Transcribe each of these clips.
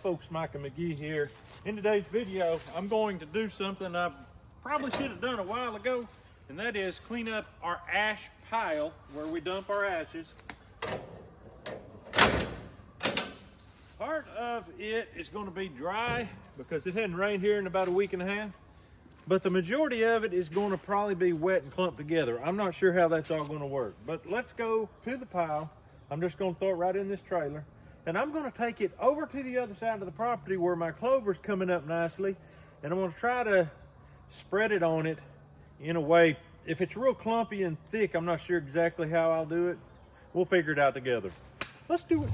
folks, Mike and McGee here. In today's video, I'm going to do something I probably should have done a while ago, and that is clean up our ash pile where we dump our ashes. Part of it is going to be dry because it hadn't rained here in about a week and a half, but the majority of it is going to probably be wet and clumped together. I'm not sure how that's all going to work, but let's go to the pile. I'm just going to throw it right in this trailer, and I'm going to take it over to the other side of the property where my clover's coming up nicely, and I'm going to try to spread it on it in a way. If it's real clumpy and thick, I'm not sure exactly how I'll do it. We'll figure it out together. Let's do it.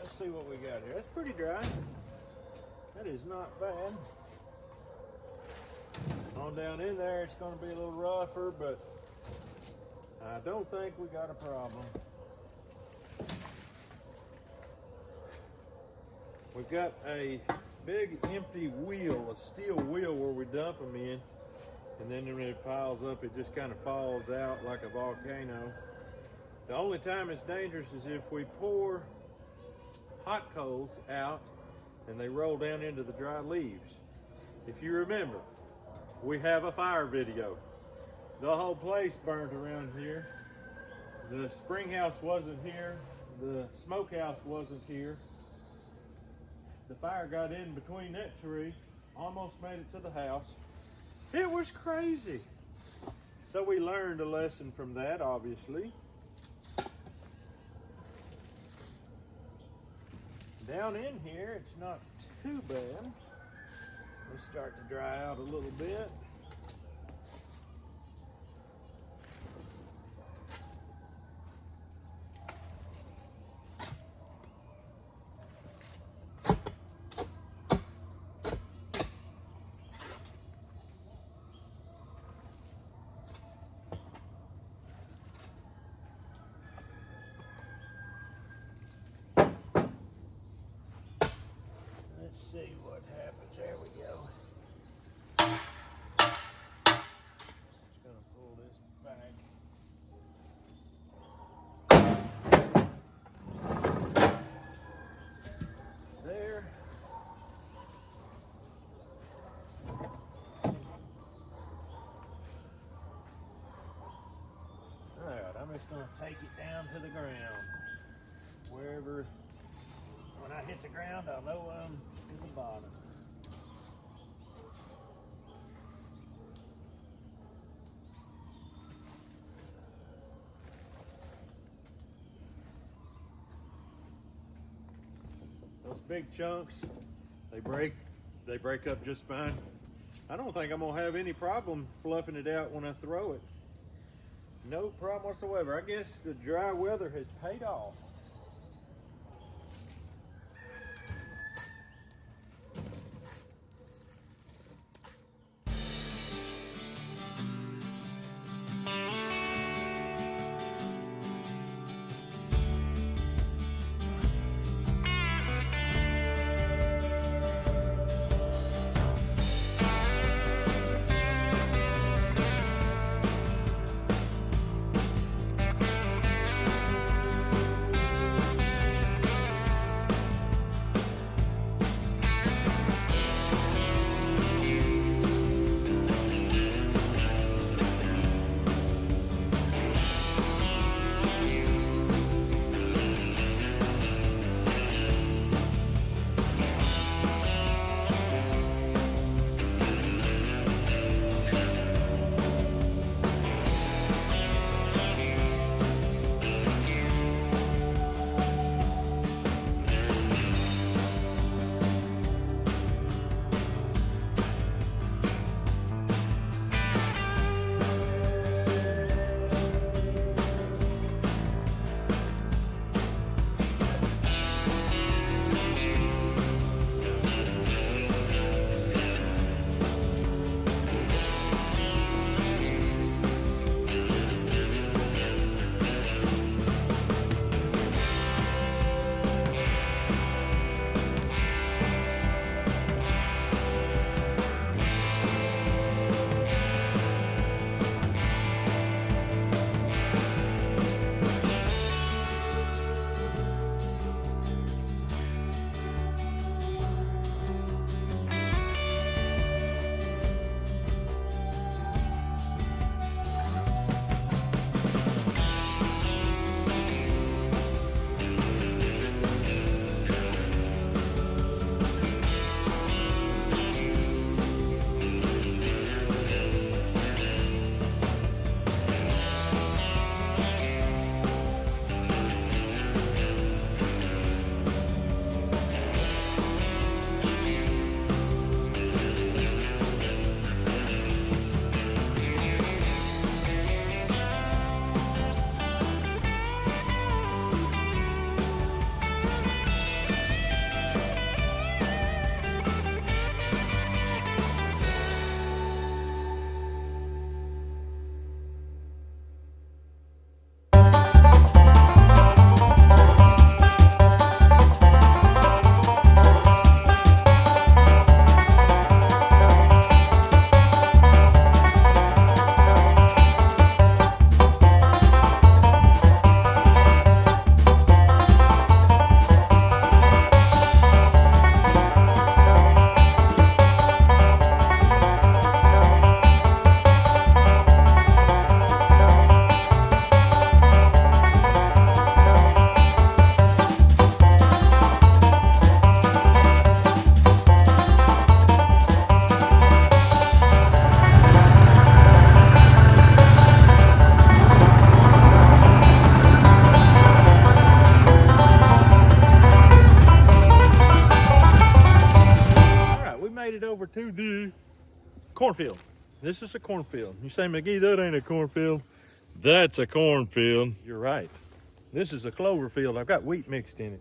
See what we got here. That's pretty dry. That is not bad. On down in there, it's going to be a little rougher, but I don't think we got a problem. We've got a big empty wheel, a steel wheel where we dump them in, and then when it piles up, it just kind of falls out like a volcano. The only time it's dangerous is if we pour hot coals out and they roll down into the dry leaves. If you remember, we have a fire video. The whole place burnt around here. The spring house wasn't here. The smokehouse wasn't here. The fire got in between that tree, almost made it to the house. It was crazy. So we learned a lesson from that, obviously. Down in here, it's not too bad. Let's start to dry out a little bit. Let's see what happens. There we go. Just gonna pull this back. There. Alright, I'm just gonna take it down to the ground. Wherever, when I hit the ground, I'll know I'm in the bottom. Those big chunks, they break up just fine. I don't think I'm gonna have any problem fluffing it out when I throw it. No problem whatsoever. I guess the dry weather has paid off. cornfield. This is a cornfield. You say, McGee, that ain't a cornfield. That's a cornfield. You're right. This is a clover field. I've got wheat mixed in it.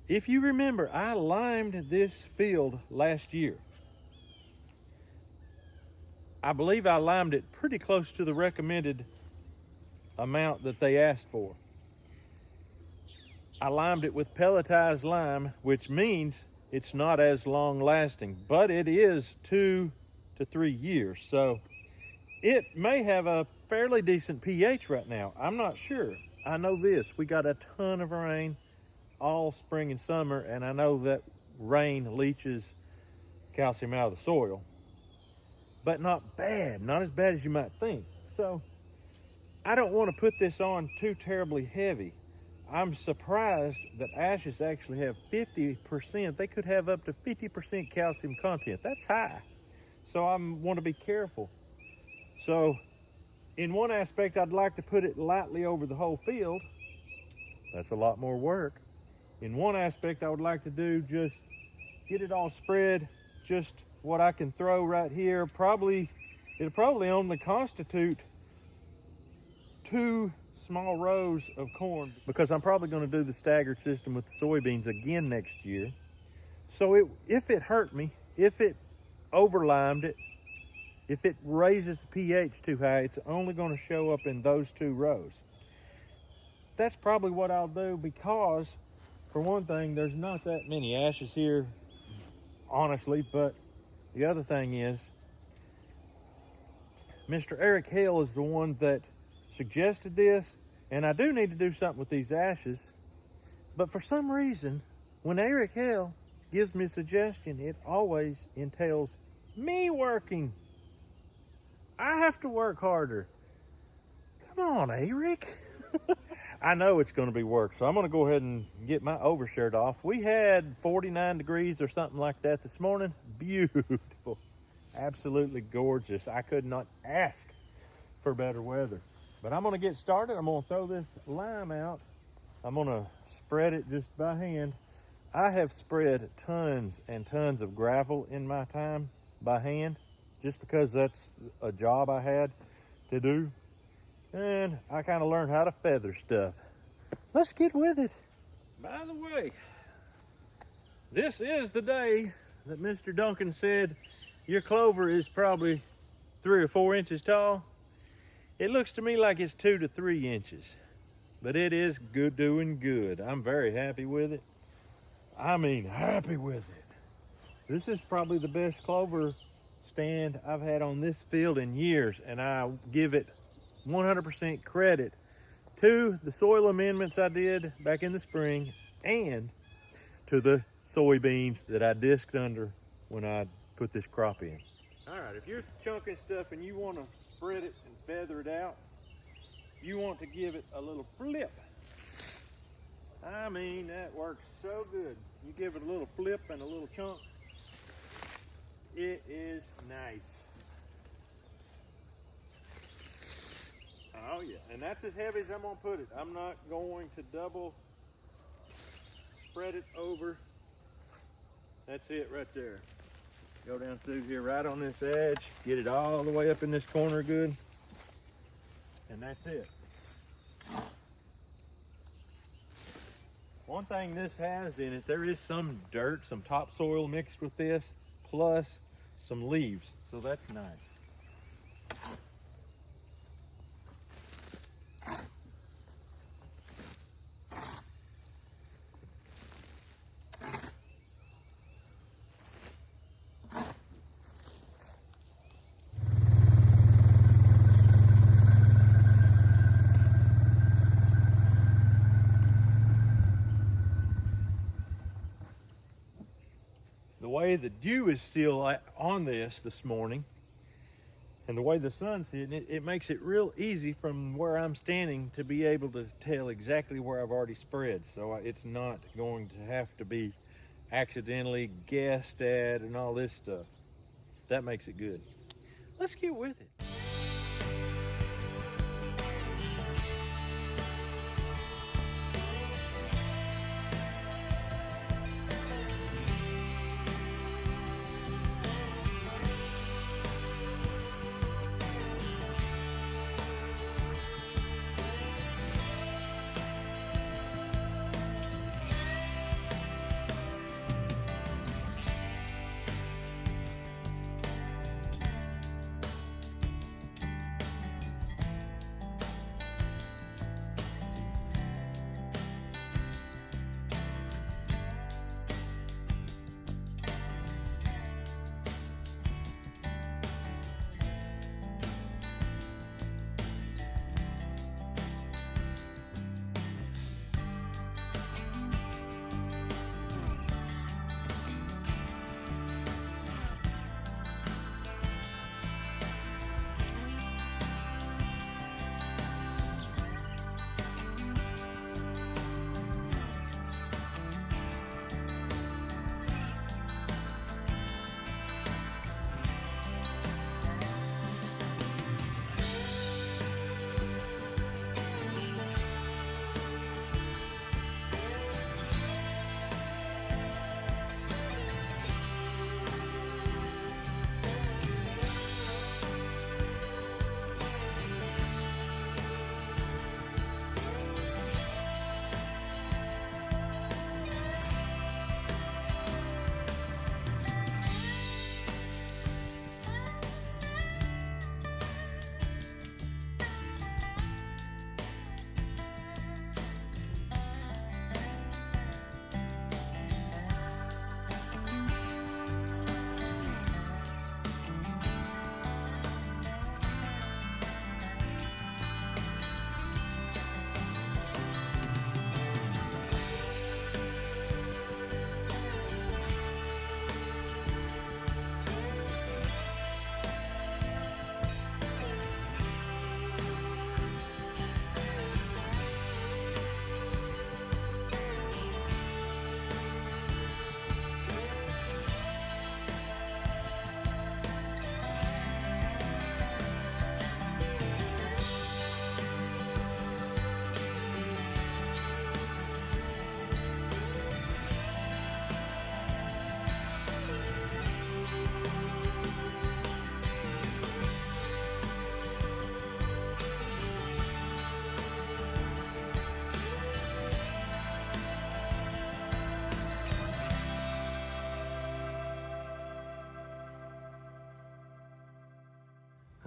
If you remember, I limed this field last year. I believe I limed it pretty close to the recommended amount that they asked for. I limed it with pelletized lime, which means it's not as long lasting, but it is 2 to 3 years. So it may have a fairly decent pH right now. I'm not sure. I know this, we got a ton of rain all spring and summer, and I know that rain leaches calcium out of the soil, but not bad, not as bad as you might think. So I don't want to put this on too terribly heavy. I'm surprised that ashes actually have 50%. They could have up to 50% calcium content. That's high. So I want to be careful. So in one aspect, I'd like to put it lightly over the whole field. That's a lot more work. In one aspect, I would like to do just get it all spread, just what I can throw right here. It'll probably only constitute 2 small rows of corn, because I'm probably going to do the staggered system with the soybeans again next year. So if it hurt me, if it over-limed it, if it raises the pH too high, it's only going to show up in those 2 rows. That's probably what I'll do, because for one thing, there's not that many ashes here, honestly, but the other thing is, Mr. Eric Hale is the one that suggested this, and I do need to do something with these ashes, but for some reason, when Eric Hale gives me a suggestion, it always entails me working. I have to work harder. Come on, Eric. I know it's going to be work, so I'm going to go ahead and get my overshirt off. We had 49 degrees or something like that this morning. Beautiful. Absolutely gorgeous. I could not ask for better weather. But I'm going to get started. I'm going to throw this lime out. I'm going to spread it just by hand. I have spread tons and tons of gravel in my time by hand, just because that's a job I had to do. And I kind of learned how to feather stuff. Let's get with it. By the way, this is the day that Mr. Duncan said your clover is probably 3 or 4 inches tall. It looks to me like it's 2 to 3 inches, but it is good, doing good. I'm very happy with it. I mean, happy with it. This is probably the best clover stand I've had on this field in years, and I give it 100% credit to the soil amendments I did back in the spring, and to the soybeans that I disked under when I put this crop in. All right, if you're chunking stuff and you want to spread it and feather it out, you want to give it a little flip. I mean, that works so good. You give it a little flip and a little chunk. It is nice. Oh yeah, and that's as heavy as I'm gonna put it. I'm not going to double spread it over. That's it right there. Go down through here right on this edge, get it all the way up in this corner good, and that's it. One thing this has in it, there is some dirt, some topsoil mixed with this, plus some leaves, so that's nice. The way the dew is still on this morning, and the way the sun's hitting it, it makes it real easy from where I'm standing to be able to tell exactly where I've already spread. So it's not going to have to be accidentally guessed at and all this stuff. That makes it good. Let's get with it.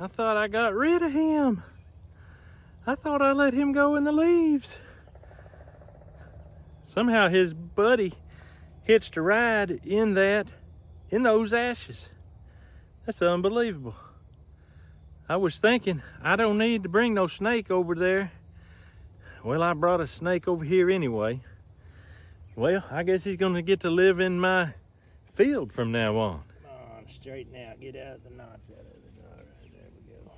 I thought I got rid of him. I thought I let him go in the leaves. Somehow his buddy hitched a ride in those ashes. That's unbelievable. I was thinking, I don't need to bring no snake over there. Well, I brought a snake over here anyway. Well, I guess he's gonna get to live in my field from now on. Come on, straighten out, get out the knots out of it. All right, there we go.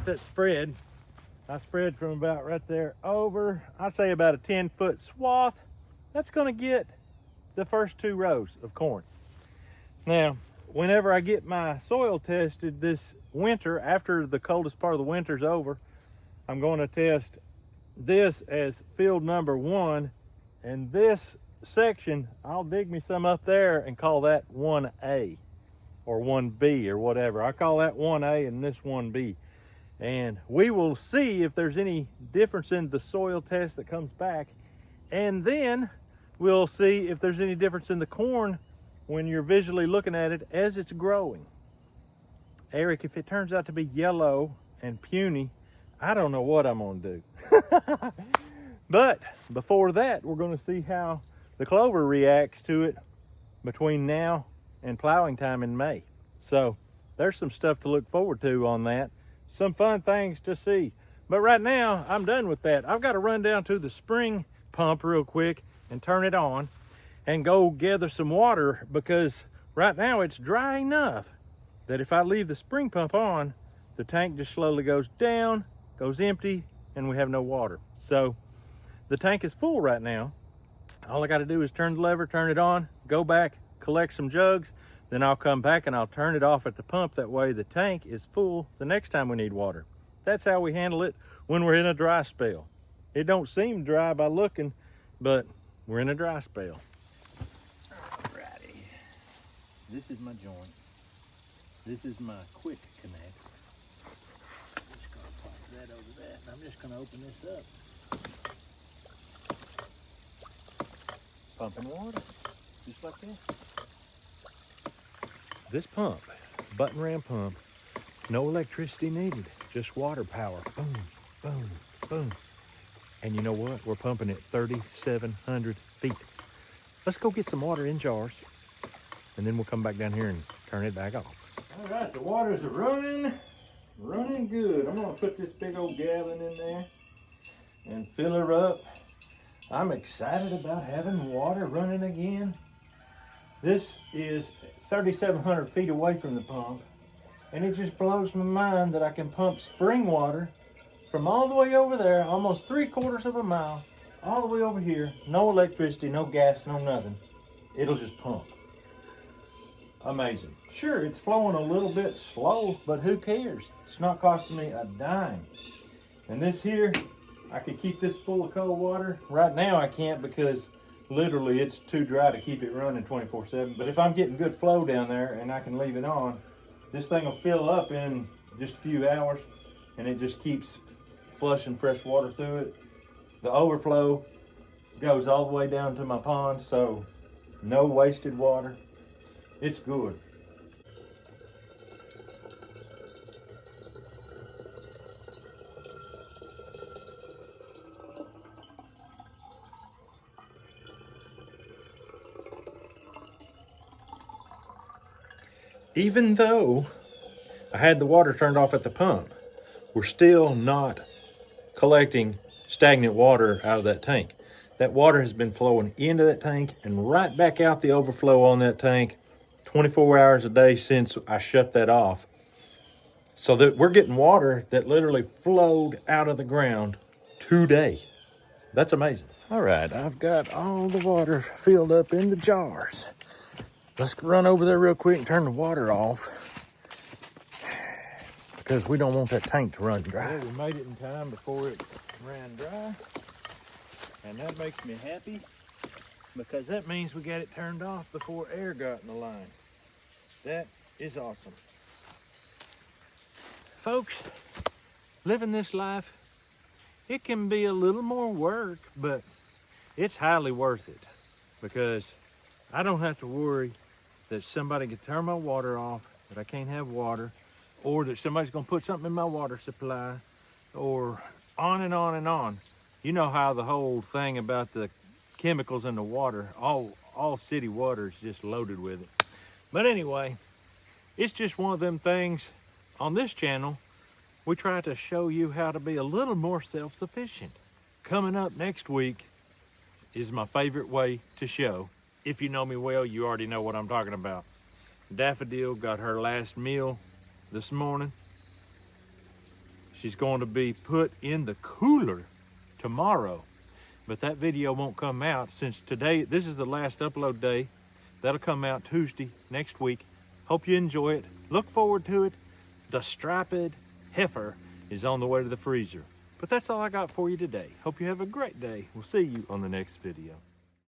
That spread, I spread from about right there over, I'd say about a 10-foot swath. That's gonna get the first 2 rows of corn. Now, whenever I get my soil tested this winter, after the coldest part of the winter's over, I'm going to test this as field number 1, and this section, I'll dig me some up there and call that 1A or 1B or whatever. I call that 1A and this 1B. And we will see if there's any difference in the soil test that comes back. And then we'll see if there's any difference in the corn when you're visually looking at it as it's growing. Eric, if it turns out to be yellow and puny, I don't know what I'm gonna do. But before that, we're gonna see how the clover reacts to it between now and plowing time in May. So there's some stuff to look forward to on that. Some fun things to see. But right now, I'm done with that. I've got to run down to the spring pump real quick and turn it on and go gather some water, because right now it's dry enough that if I leave the spring pump on, the tank just slowly goes down, goes empty, and we have no water. So the tank is full right now. All I got to do is turn the lever, turn it on, go back, collect some jugs. Then I'll come back and I'll turn it off at the pump. That way the tank is full the next time we need water. That's how we handle it when we're in a dry spell. It don't seem dry by looking, but we're in a dry spell. Alrighty. This is my joint. This is my quick connect. I'm just gonna pop that over that, and I'm just gonna open this up. Pumping water, just like this. This pump, button ram pump, no electricity needed, just water power. Boom, boom, boom. And you know what? We're pumping at 3,700 feet. Let's go get some water in jars, and then we'll come back down here and turn it back off. All right, the waters are running good. I'm gonna put this big old gallon in there and fill her up. I'm excited about having water running again. This is 3,700 feet away from the pump, and it just blows my mind that I can pump spring water from all the way over there, almost 3/4 of a mile, all the way over here. No electricity, no gas, no nothing. It'll just pump. Amazing. Sure, it's flowing a little bit slow, but who cares? It's not costing me a dime. And this here, I could keep this full of cold water. Right now I can't, because literally it's too dry to keep it running 24/7. But if I'm getting good flow down there and I can leave it on, this thing will fill up in just a few hours, and it just keeps flushing fresh water through it. The overflow goes all the way down to my pond, so no wasted water. It's good. even though I had the water turned off at the pump, we're still not collecting stagnant water out of that tank. That water has been flowing into that tank and right back out the overflow on that tank 24 hours a day since I shut that off. So that we're getting water that literally flowed out of the ground today. That's amazing. All right, I've got all the water filled up in the jars. Let's run over there real quick and turn the water off because we don't want that tank to run dry. Yeah, we made it in time before it ran dry. And that makes me happy because that means we got it turned off before air got in the line. That is awesome. Folks, living this life, it can be a little more work, but it's highly worth it because I don't have to worry that somebody can turn my water off, that I can't have water, or that somebody's gonna put something in my water supply, or on and on and on. You know how the whole thing about the chemicals in the water, all city water is just loaded with it. But anyway, it's just one of them things. On this channel, we try to show you how to be a little more self-sufficient. Coming up next week is my favorite way to show. If you know me well, you already know what I'm talking about. Daffodil got her last meal this morning. She's going to be put in the cooler tomorrow, but that video won't come out since today, this is the last upload day. That'll come out Tuesday next week. Hope you enjoy it. Look forward to it. The striped heifer is on the way to the freezer. But that's all I got for you today. Hope you have a great day. We'll see you on the next video.